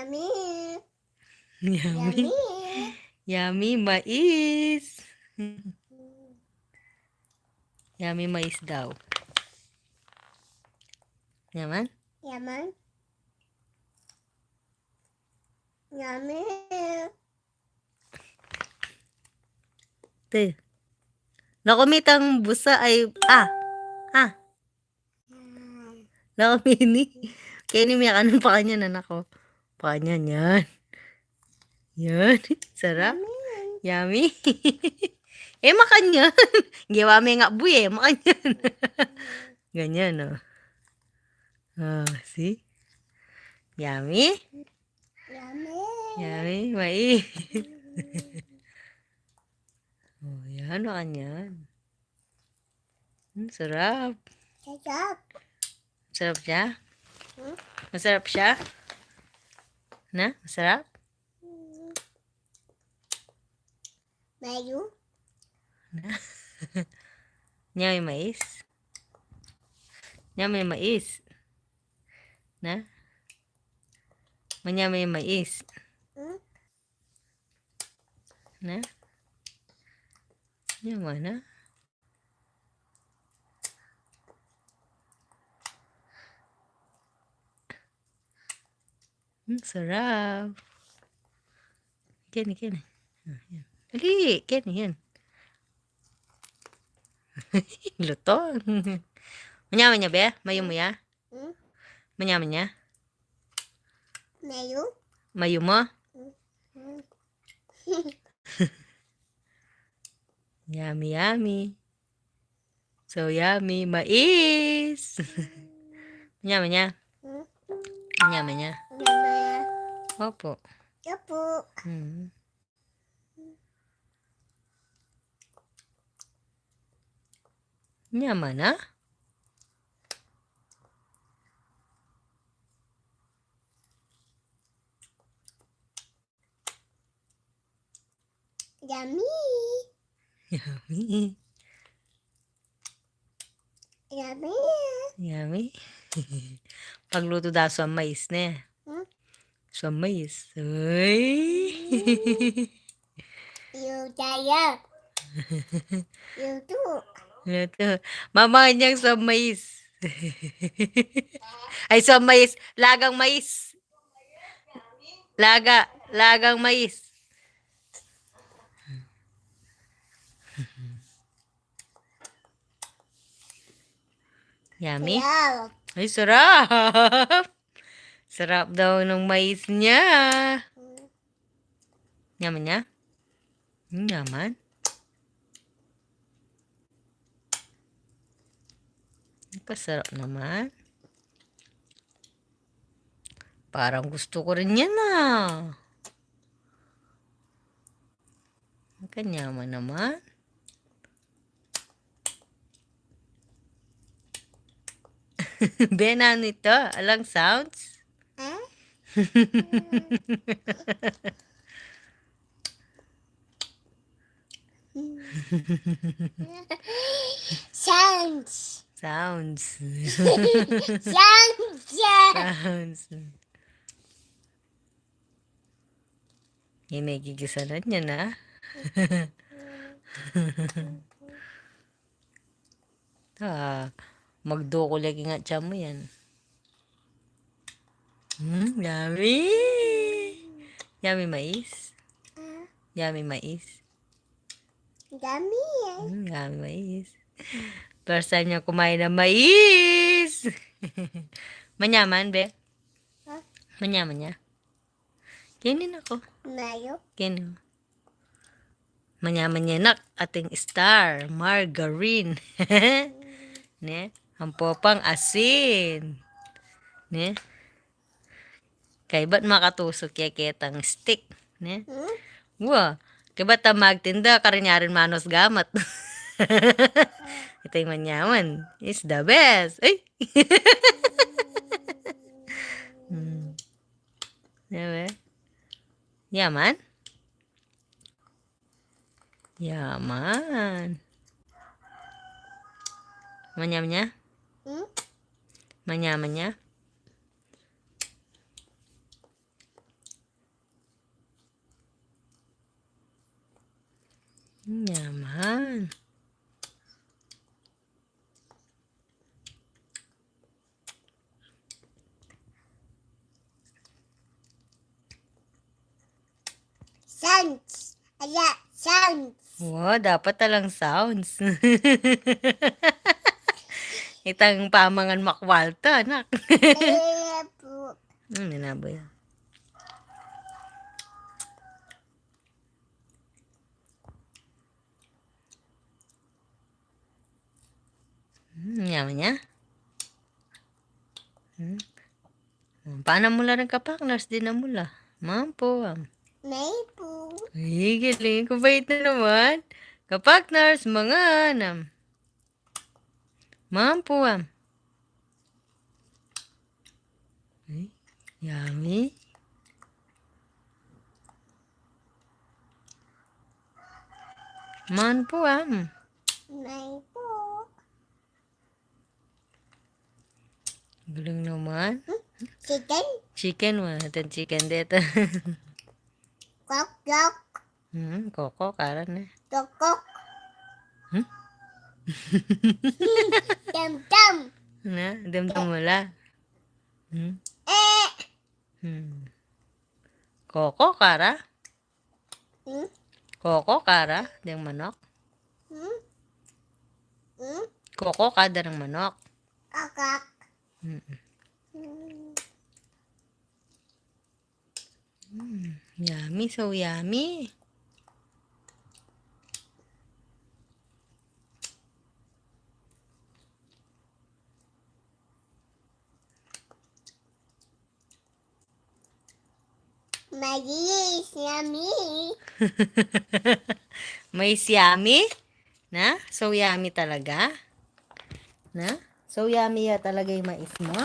Yummy. Yummy. Yummy. Yummy mais. Yummy mais daw. Yaman? Yaman. Yummy. Te. Nakumitang busa ay... Nakumini. Kaya ni Mia kanon pa kanya na nako. Pa kanya yan. Yan. Sarap. Yummy. Makan yan. Giwa may nga buye. Makan yan. Ganyan, oh. See? Yummy. Yummy. Yummy. Mais. Yan. Makan yan. Sarap. Sarap. Masarap siya? Masarap siya? Na? Masarap? Mayo. Niya may mais? Niya may mais? Na? Manya may mais? Na? Niya mana? Sarap. Kini. Ali, kini yan. Luto. Manyaman niya, be? Mayo mo ya? Manyaman niya? Mayo. Mayo mo? Yummy, yummy. So yummy. Mais. Manyaman niya? Manyaman niya? Opo. Opo. Nyaman na? Yummy. Yummy. Yummy. Yummy. Pagluto daw sa mais na. Sa mais. Uy. You tired. You too. Luto. Mama niyang sa mais. Ay, sa mais. Lagang mais. Lagang mais. Yummy? Sarap. Ay, sarap. Sarap daw ng mais niya. Yaman niya? Yaman. Pasarap naman. Parang gusto ko rin yan, ah. Kanyaman naman. Ben, ano ito? Alang sounds? Sounds. Sounds. Sounds. Sounds. Ginigigisalan niya na. Magdoko lagi nga tiyan mo yan. Yummy! Yummy mais? Yummy mais? Yummy. Yummy mais. First time niya kumain ng mais! Manyaman, be? Manyaman niya? Kinin ako. Mayo. Kinin. Manyaman niya nak, ating star, margarine. Ne? Ang popang asin. Ne? Kay ba't makatusok kaya ketang stick? Ne? Wow. Kay ba't magtinda karinyarin manos gamat? Ito yung manyaman. Is the best. Ay! Diba? Yaman? Yaman. Manyaman niya? Manyaman niya? Yaman. Sounds. Sounds. Wow, dapat talang sounds. Itang pamangan makwalta, anak. Po. Ninaboy. Yaman niya. Paano mula nagka-partners din na mula? Mampo. May po. Ay, galing. Kubait na naman. Ka-partners, mga anam. Mampo. Ay, yummy. Mampo. May po. Galing naman. Chicken. Chicken, wala natin chicken dito. Kok. Kok. Koko, karan na. Kok. Kok. Hmm? Dum. Dum. Na, damdam mula. Eh. Koko, kara? Hmm? Koko, kara? Dang manok? Hmm? Hmm? Koko, kada ng manok. Akak. Yummy, so yummy. Magis. Yummy. May yummy? Na? So yummy talaga? Na? So yummy ya talaga yung mais mo?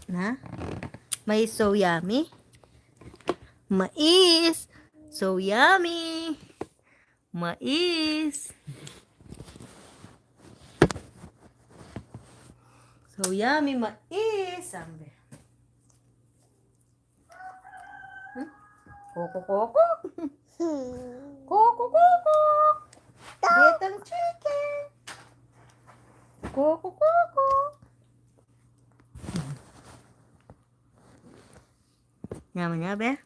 Na? Mais so yummy? Mais! So yummy! Mais! So yummy, mais! Sambe. Koko, koko! Koko, koko! Getang chicken! Koko, koko! Nyaman niya, be?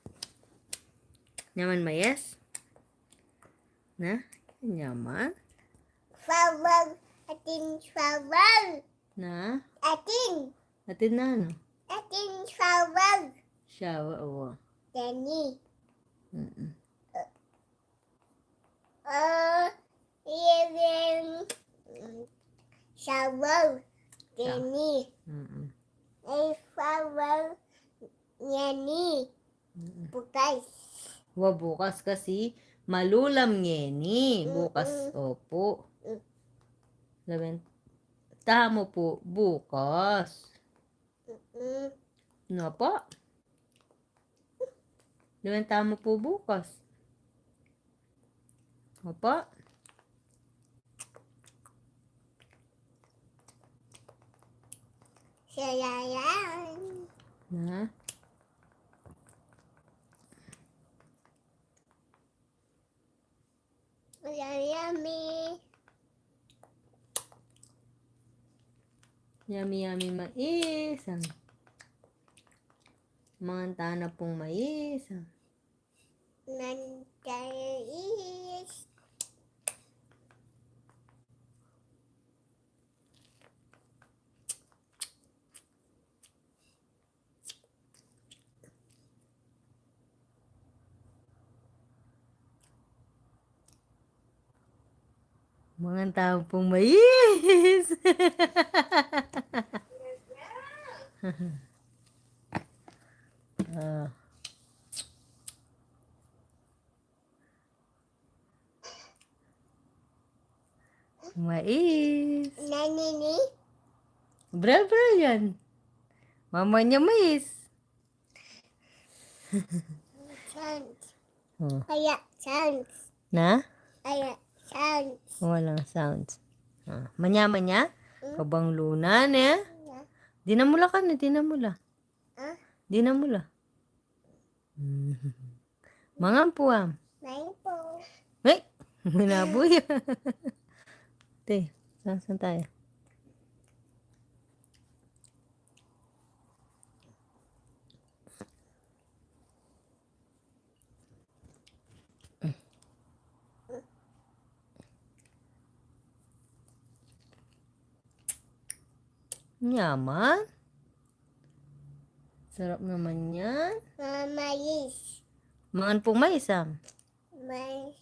Nyaman mais? Na? Nyaman? Flower. Atin flower. Na? Atin. Atin na, ano? Atin flower. Shawa, oo. Danny. Mm-mm. Even shower. Danny. Mm-mm. A flower. Yani. Bukas. Wa bukas kasi malulam ngeni. Bukas, opo. Laban, tamo po, bukas. No po? Laban, tamo po bukas. Opo? Salayan. Na? Yummy. Yummy, yummy mais. Mga tana pong mais. Nantais. Mga tao pong mais. Ah. Mais. Nanini. Bral yan. Mama niya mais. Sounds. Oh. Kaya sounds. Na? Kaya sounds. Walang sounds. Ah. Manya-manya? Kabang lunan eh. Di na mula ka na, di na mula. Ah? Di na mula. Mga puwam. May po. Ay! Minaboy. Te, saan tayo? Yaman. Sarap naman yan. Mamayis. Mangan po may isang. Mayis.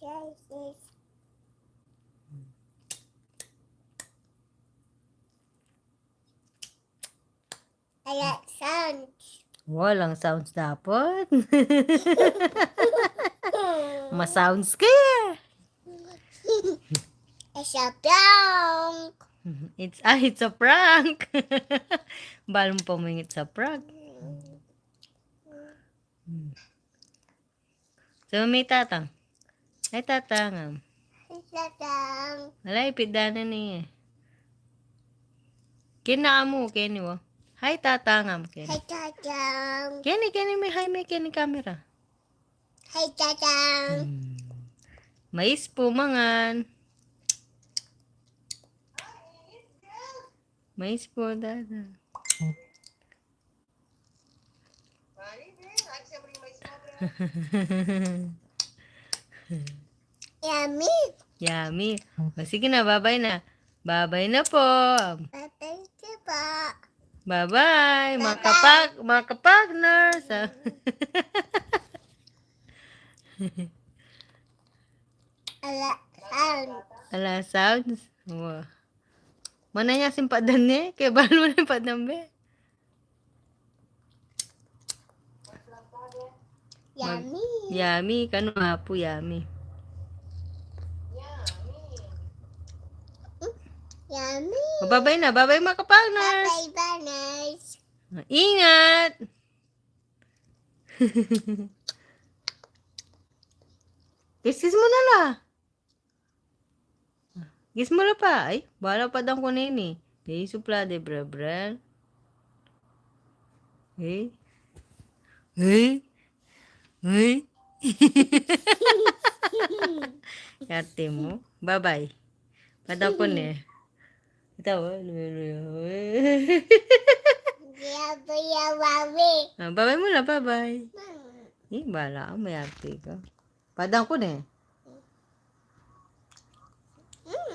Ayan, sounds. Walang sounds dapat. Ma-sounds kaya. It's a prank. It's a prank. Balong pamingit sa prank. So, may tatang. Ay, tatang. Tatang. Alay, pidanan niya. Kina mo, kini wo. Hi, tatangam. Hey, tatang. Kini, may kini camera. Hey, tatang. Mais po, mangan. Mais po, dada. Yummy. Yummy. O, sige na, bye-bye na. Bye-bye na po. Patay ka pa. Bye-bye. Mga kapag-nurse. Ala, sound. Ala, sounds. Wow. Mana niya simpadan ni? Kaya balo na padam be. Yummy. Yummy. Kano nga po, yummy. Yummy. O, bye-bye na. Bye-bye mga kapag-nurse. Bye, banners. Ingat! Kiss mo na la. Kiss mo na pa. Ay, bala pa daw ko na yun eh. Di supla de bra-bra. Eh? Yate mo. Bye-bye. Padaw ko na eh. Ito, bye-bye mo na, bye-bye. Eh, bala ka, may arte ka. Padang ko na eh.